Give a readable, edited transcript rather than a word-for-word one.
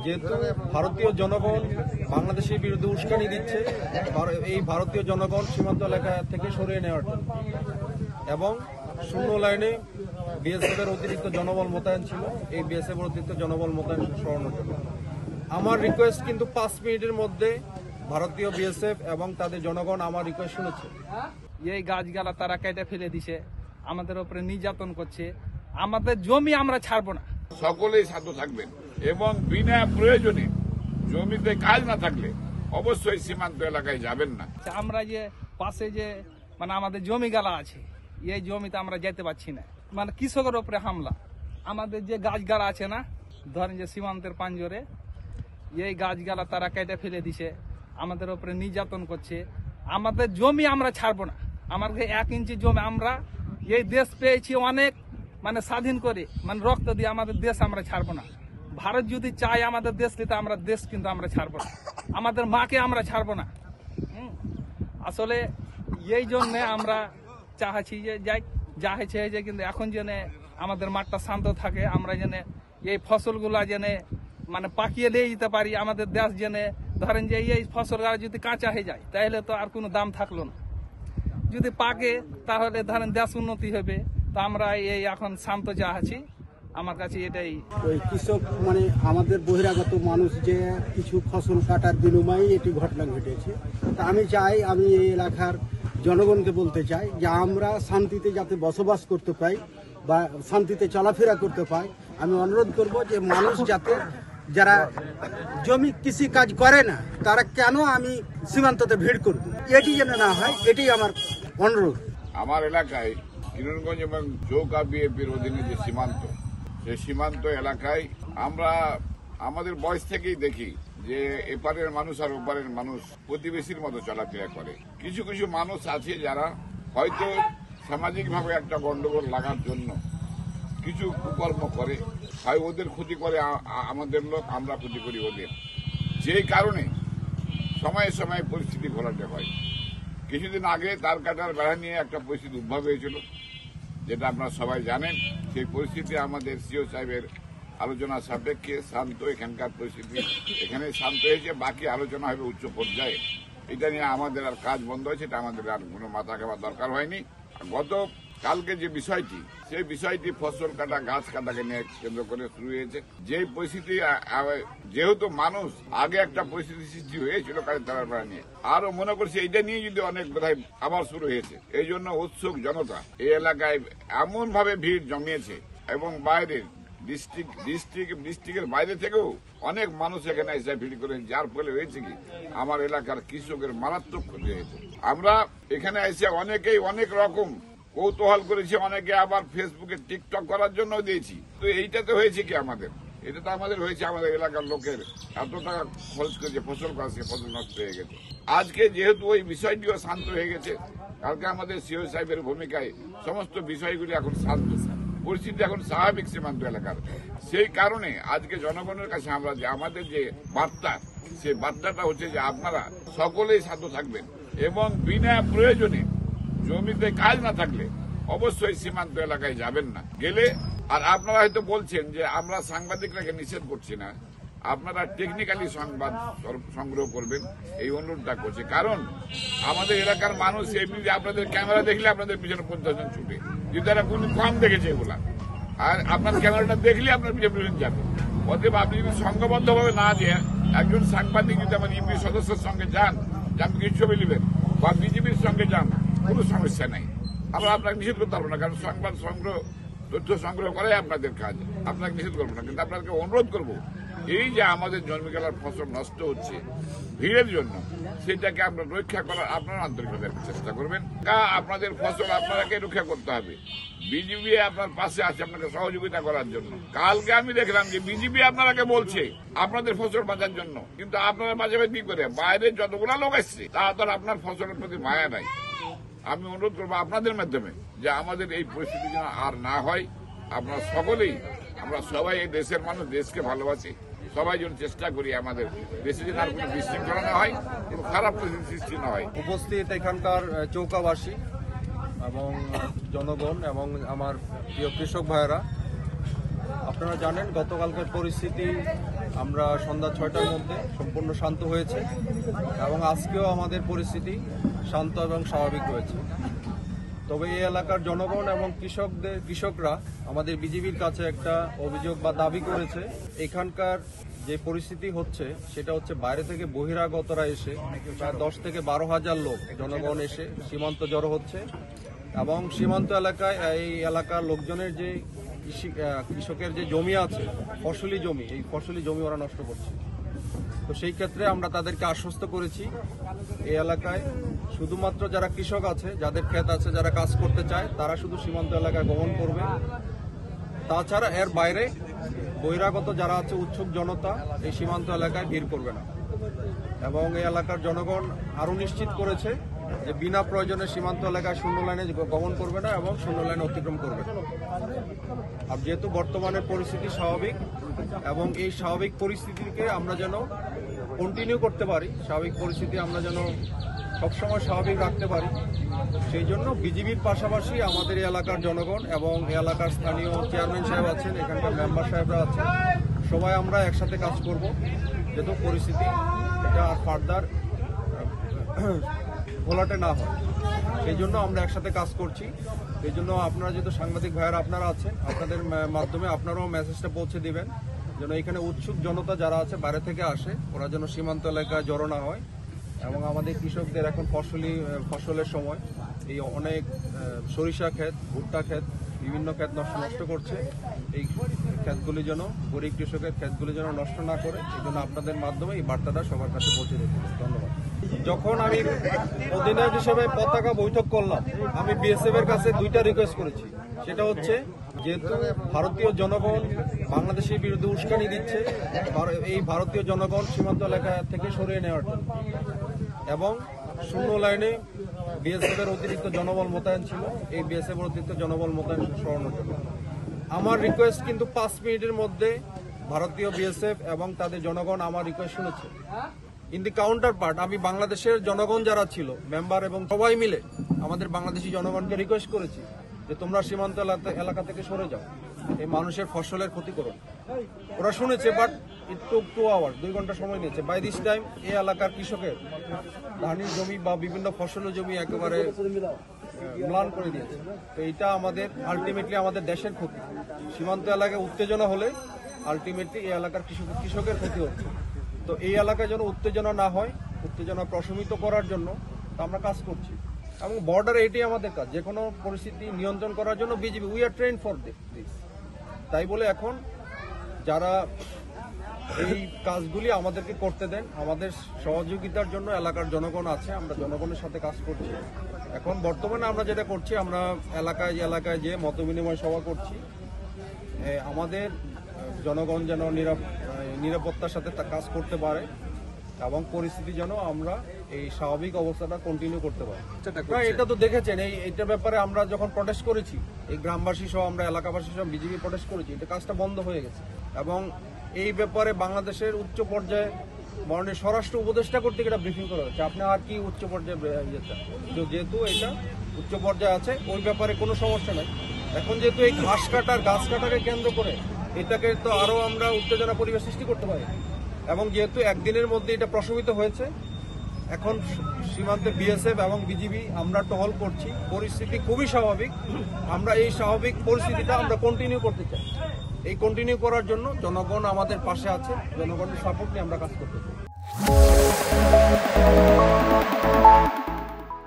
যেহেতু ভারতীয় জনগণ বাংলাদেশের বিরুদ্ধে উস্কানি দিচ্ছে, এই ভারতীয় জনগণ সীমান্ত এলাকা থেকে সরিয়ে নেওয়ার জন্য এবং শূন্য লাইনে বিএসএফ এর অতিরিক্ত জনবল মোতায়েন ছিল, এই বিএসএফ এর অতিরিক্ত জনবল মোতায়েন সরানোর জন্য আমার রিকোয়েস্ট কিন্তু 5 মিনিটের মধ্যে ভারতীয় বিএসএফ এবং তাদের জনগণ আমার রিকোয়েস্ট শুনেছে। এই গাছগালা তারা কেটে ফেলে দিছে, আমাদের উপরে নির্যাতন করছে, আমাদের জমি আমরা ছাড়বো না। সকলেই শান্ত থাকবেন এবং বিনা প্রয়োজনে জমিতে কাজ না থাকলে অবশ্যই সীমান্ত এলাকায় যাবেন না। আমরা যে পাশে যে আমাদের জমি গালা আছে, এই জমিতে আমরা যেতে পারছি না, কৃষকের উপরে হামলা। আমাদের যে গাছগালা আছে না, ধরেন যে সীমান্তের পাঞ্জরে, এই গাছগালা তারা কেটে ফেলে দিছে, আমাদের উপরে নির্যাতন করছে, আমাদের জমি আমরা ছাড়বো না। আমাদের 1 ইঞ্চি জমি আমরা এই দেশ পেয়েছি অনেক স্বাধীন করে, রক্ত দিয়ে আমাদের দেশ আমরা ছাড়বো না। ভারত যদি চায় আমাদের দেশ নিতে, আমরা দেশ কিন্তু আমরা ছাড়বো না, আমাদের মাকে আমরা ছাড়বো না। আসলে এই জন্যে আমরা চাচ্ছি যে যা হয়েছে হয়েছে, কিন্তু এখন যেন আমাদের মাঠটা শান্ত থাকে, আমরা যেন এই ফসলগুলা যেন পাকিয়ে নিয়ে যেতে পারি। আমাদের দেশ যেন ধরেন যে এই ফসলগুলা যদি কাঁচা হয়ে যায় তাহলে তো আর কোনো দাম থাকলো না, যদি পাকে তাহলে ধরেন দেশ উন্নতি হবে। তো আমরা এই এখন শান্ত চাচ্ছি, আমার কাছে এটাই। ওই কৃষক আমাদের বহিরাগত মানুষ যে কিছু ফসল কাটার বিনিময়ে এটি ঘটনা ঘটেছে। তা আমি চাই, আমি এই এলাকার জনগণকে বলতে চাই যে আমরা শান্তিতে যাতে বসবাস করতে পাই বা শান্তিতে চলাফেরা করতে পাই। আমি অনুরোধ করব যে মানুষ যাতে যারা জমি কৃষি কাজ করে না তারা কেন আমি সীমান্ততে ভিড় করব, এটি যেন না হয়, এটি আমার অনুরোধ। আমার এলাকায় কিরণগঞ্জ এবং চৌকা বিএপির অধীনে যে সীমান্ত, সেই সীমান্ত এলাকায় আমরা আমাদের বয়স থেকেই দেখি যে এপারের মানুষ আর ওপারের মানুষ প্রতিবেশীর মতো চলাফেরা করে। কিছু কিছু মানুষ আছে যারা হয়তো সামাজিকভাবে একটা গন্ডগোল লাগার জন্য কিছু কুকর্ম করে, হয় ওদের ক্ষতি করে আমাদের লোক, আমরা ক্ষতি করি ওদের, যেই কারণে সময়ে সময়ে পরিস্থিতি ঘোলাটে হয়। কিছুদিন আগে তার কাটার বেড়া নিয়ে একটা পরিস্থিতি উদ্ভব হয়েছিল, যেটা আপনারা সবাই জানেন। সেই পরিস্থিতি আমাদের সিও সাহেবের আলোচনা সাপেক্ষে শান্ত, এখানকার পরিস্থিতি এখানে শান্ত হয়েছে, বাকি আলোচনা হবে উচ্চ পর্যায়ে। এটা নিয়ে আমাদের আর কাজ বন্ধ হয়েছে, এটা আমাদের আর কোনো মাথা খাবার দরকার হয়নি। গত কালকে যে বিষয়টি, সেই বিষয়টি ফসল কাটা, গাছ কাটাকে নিয়ে কেন্দ্র করে শুরু হয়েছে। যে পরিস্থিতি, যেহেতু মানুষ আগে একটা পরিস্থিতি সৃষ্টি হয়েছিল কাজের বেড়া নিয়ে, আরো মনে করছে এইটা নিয়ে যদি অনেক বোধহয় আবার শুরু হয়েছে। এই জন্য উৎসুক জনতা এই এলাকায় এমন ভাবে ভিড় জমিয়েছে এবং বাইরের ডিস্ট্রিক্টের বাইরে থেকেও অনেক মানুষ এখানে এসে ভিড় করে, যার ফলে হয়েছে কি আমার এলাকার কৃষকের মারাত্মক ক্ষতি হয়েছে। আমরা এখানে এসে অনেকেই অনেক রকম কৌতূহল করেছি, অনেকে আবার ফেসবুকে টিকটক করার জন্য দিয়েছি। তো এইটাতে হয়েছে কি আমাদের, এটা তো আমাদের হয়েছে আমাদের এলাকার লোকের এত টাকা খরচ করেছে ফসল গাছে, ফসল নষ্ট হয়ে গেছে। আজকে যেহেতু ওই বিষয়টিও শান্ত হয়ে গেছে, কালকে আমাদের সিও সাহেবের ভূমিকায় সমস্ত বিষয়গুলি এখন শান্ত, পরিস্থিতি এখন স্বাভাবিক সীমান্ত এলাকার। সেই কারণে আজকে জনগণের কাছে আমরা যে আমাদের যে বার্তা, সেই বার্তাটা হচ্ছে যে আপনারা সকলেই শান্ত থাকবেন এবং বিনা প্রয়োজনে জমিতে কাজ না থাকলে অবশ্যই সীমান্ত এলাকায় যাবেন না। গেলে আর আপনারা হয়তো বলছেন যে আমরা সাংবাদিকরাকে নিষেধ করছি না, আপনারা টেকনিক্যালি সংবাদ সংগ্রহ করবেন, এই অনুরোধটা করছে। কারণ আমাদের এলাকার মানুষ এমনি আপনাদের ক্যামেরা দেখলে আপনাদের পিছনে 50 জন ছুটে, যদি তারা কোনো কম দেখেছে এগুলা, আর আপনার ক্যামেরাটা দেখলে আপনার পিছনে যাবে। অতএব আপনি যদি সংঘবদ্ধভাবে না দিয়ে একজন সাংবাদিক যদি আমার ইউপি সদস্যের সঙ্গে যান, যে আপনি কিছু ছবি নেবেন, বা বিজেপির সঙ্গে যান, কোনো সমস্যা নাই, আমরা আপনাকে নিষেধ করতে পারবো না। কারণ সংবাদ সংগ্রহ, তথ্য সংগ্রহ করাই আপনাদের কাজ, আপনাকে নিষেধ করবো না। কিন্তু আপনাকে অনুরোধ করবো, এই যে আমাদের জন্মগেলার ফসল নষ্ট হচ্ছে ভিড়ের জন্য, সেটাকে আপনার রক্ষা করার আপনারা আন্তরিকভাবে চেষ্টা করবেন। আপনাদের ফসল আপনারাকে রক্ষা করতে হবে। বিজেপি আপনার পাশে আছে আপনাকে সহযোগিতা করার জন্য। কালকে আমি দেখলাম যে বিজেপি আপনারাকে বলছে আপনাদের ফসল বাঁচার জন্য, কিন্তু আপনারা বাঁচাবে কি করে? বাইরে যতগুলা লোক এসছে তারা তো আপনার ফসলের প্রতি মায়া নাই। আমি অনুরোধ করবো আপনাদের মাধ্যমে যে আমাদের এই পরিস্থিতি যেন আর না হয়। আপনারা সকলেই, আমরা সবাই এই দেশের মানুষ, দেশকে ভালোবাসি, সবাই যেন চেষ্টা করি আমাদের দেশে যেন আর কোনো বিশৃঙ্খলা না হয় এবং খারাপ পরিস্থিতি সৃষ্টি না হয়। উপস্থিত এখানকার চৌকাবাসী এবং জনগণ এবং আমার প্রিয় কৃষক ভাইয়েরা, আপনারা জানেন গতকালকের পরিস্থিতি আমরা সন্ধ্যা 6টার মধ্যে সম্পূর্ণ শান্ত হয়েছে এবং আজকেও আমাদের পরিস্থিতি শান্ত এবং স্বাভাবিক রয়েছে। তবে এই এলাকার জনগণ এবং কৃষকরা আমাদের বিজিবির কাছে একটা অভিযোগ বা দাবি করেছে, এখানকার যে পরিস্থিতি হচ্ছে সেটা হচ্ছে বাইরে থেকে বহিরাগতরা এসে প্রায় 10 থেকে 12 হাজার লোক জনগণ এসে সীমান্ত জড়ো হচ্ছে এবং সীমান্ত এলাকায় এই এলাকার লোকজনের যে কৃষকের যে জমি আছে ফসলি জমি, এই ফসলি জমি ওরা নষ্ট করছে। তো সেই ক্ষেত্রে আমরা তাদেরকে আশ্বস্ত করেছি এই এলাকায় শুধুমাত্র যারা কৃষক আছে, যাদের ক্ষেত আছে, যারা কাজ করতে চায় তারা শুধু সীমান্ত এলাকায় গমন করবে। তাছাড়া এর বাইরে বহিরাগত যারা আছে উৎসুক জনতা এই সীমান্ত এলাকায় ভিড় করবে না। এবং এই এলাকার জনগণ আরও নিশ্চিত করেছে যে বিনা প্রয়োজনে সীমান্ত এলাকায় শূন্য লাইনে গমন করবে না এবং শূন্য লাইনে অতিক্রম করবে না। আর যেহেতু বর্তমানে পরিস্থিতি স্বাভাবিক এবং এই স্বাভাবিক পরিস্থিতিকে আমরা যেন কন্টিনিউ করতে পারি, স্বাভাবিক পরিস্থিতি আমরা যেন সবসময় স্বাভাবিক রাখতে পারি, সেই জন্য বিজিবির পাশাপাশি আমাদের এই এলাকার জনগণ এবং এই এলাকার স্থানীয় চেয়ারম্যান সাহেব আছেন, এখানকার মেম্বার সাহেবরা আছেন, সবাই আমরা একসাথে কাজ করব যেহেতু পরিস্থিতি এটা আর ফার্দার ঘোলাটে না হয়। সেই জন্য আমরা একসাথে কাজ করছি। এই জন্য আপনারা যেহেতু সাংবাদিক ভাইয়েরা আপনারা আছেন, আপনাদের মাধ্যমে আপনারাও মেসেজটা পৌঁছে দিবেন যেন এখানে উৎসুক জনতা যারা আছে বাইরে থেকে আসে ওরা যেন সীমান্ত এলাকায় জড়ো না হয়। এবং আমাদের কৃষকদের এখন ফসলের সময় এই অনেক সরিষা ক্ষেত, ভুট্টা ক্ষেত, বিভিন্ন ক্ষেত নষ্ট করছে, এই ক্ষেতগুলি যেন গরিব কৃষকের ক্ষেতগুলি যেন নষ্ট না করে, এই জন্য আপনাদের মাধ্যমে এই বার্তাটা সবার কাছে পৌঁছে দিতে ধন্যবাদ। যখন আমি অধিনায়ক হিসেবে পতাকা বৈঠক করলাম, আমি বিএসএফ এর কাছে 2টা রিকোয়েস্ট করেছি। সেটা হচ্ছে যেহেতু ভারতীয় জনগণ বাংলাদেশের বিরুদ্ধে উস্কানি দিচ্ছে, এই ভারতীয় জনগণ সীমান্ত এলাকা থেকে সরিয়ে নেওয়ার জন্য এবং শূন্য লাইনে বিএসএফ এর অতিরিক্ত জনবল মোতায়েন ছিল, এই বিএসএফ এর অতিরিক্ত জনবল মোতায়েন সরানোর জন্য আমার রিকোয়েস্ট কিন্তু 5 মিনিটের মধ্যে ভারতীয় বিএসএফ এবং তাদের জনগণ আমার রিকোয়েস্ট শুনেছে। ইন দি কাউন্টার পার্ট আমি বাংলাদেশের জনগণ যারা ছিল মেম্বার এবং সবাই মিলে আমাদের বাংলাদেশি জনগণকে রিকোয়েস্ট করেছি যে তোমরা সীমান্ত এলাকা থেকে সরে যাও, এই মানুষের ফসলের ক্ষতি করো। ওরা শুনেছে, বাট ইট টুক 2 আওয়ার্স, 2 ঘন্টা সময় নিয়েছে। বাই দিস টাইম এই এলাকার কৃষকের ধানের জমি বা বিভিন্ন ফসলের জমি একেবারে ম্লান করে দিয়েছে। তো এটা আমাদের আলটিমেটলি আমাদের দেশের ক্ষতি। সীমান্ত এলাকায় উত্তেজনা হলে আলটিমেটলি এই এলাকার কৃষকের ক্ষতি হচ্ছে। তো এই এলাকায় যেন উত্তেজনা না হয়, উত্তেজনা প্রশমিত করার জন্য আমরা কাজ করছি এবং বর্ডারে এটাই আমাদের কাজ, যে কোনো পরিস্থিতি নিয়ন্ত্রণ করার জন্য BGB we are train for this. তাই বলে এখন যারা এই কাজগুলি আমাদেরকে করতে দেন, আমাদের সহযোগিতার জন্য এলাকার জনগণ আছে, আমরা জনগণের সাথে কাজ করছি। এখন বর্তমানে আমরা যেটা করছি, আমরা এলাকায় যে মত বিনিময় সভা করছি, আমাদের জনগণ যেন নিরাপত্তার সাথে কাজ করতে পারে এবং পরিস্থিতি যেন আমরা এই স্বাভাবিক অবস্থাটা কন্টিনিউ করতে পারি। এটা তো দেখেছেন, এইটার ব্যাপারে আমরা যখন প্রটেস্ট করেছি, এই গ্রামবাসী সহ আমরা এলাকাবাসী সহ বিজেপি প্রটেস্ট করেছি, এটা কাজটা বন্ধ হয়ে গেছে। এবং এই ব্যাপারে বাংলাদেশের উচ্চ পর্যায়ে মাননীয় স্বরাষ্ট্র উপদেষ্টা কর্তৃক এটা ব্রিফিং করা হচ্ছে। আপনি আর কি উচ্চ পর্যায়ে যেহেতু এটা উচ্চ পর্যায়ে আছে, ওই ব্যাপারে কোনো সমস্যা নাই। এখন যেহেতু এই গাছ কাটাকে কেন্দ্র করে এটাকে তো আরো আমরা উত্তেজনা পরিবেশ সৃষ্টি করতে পারি এবং যেহেতু একদিনের মধ্যে এটা প্রশমিত হয়েছে, এখন সীমান্তে বিএসএফ এবং বিজিবি আমরা টহল করছি। পরিস্থিতি খুবই স্বাভাবিক। আমরা এই স্বাভাবিক পরিস্থিতিটা আমরা কন্টিনিউ করতে চাই। এই কন্টিনিউ করার জন্য জনগণ আমাদের পাশে আছে, জনগণের সাপোর্ট নিয়ে আমরা কাজ করতে চাই।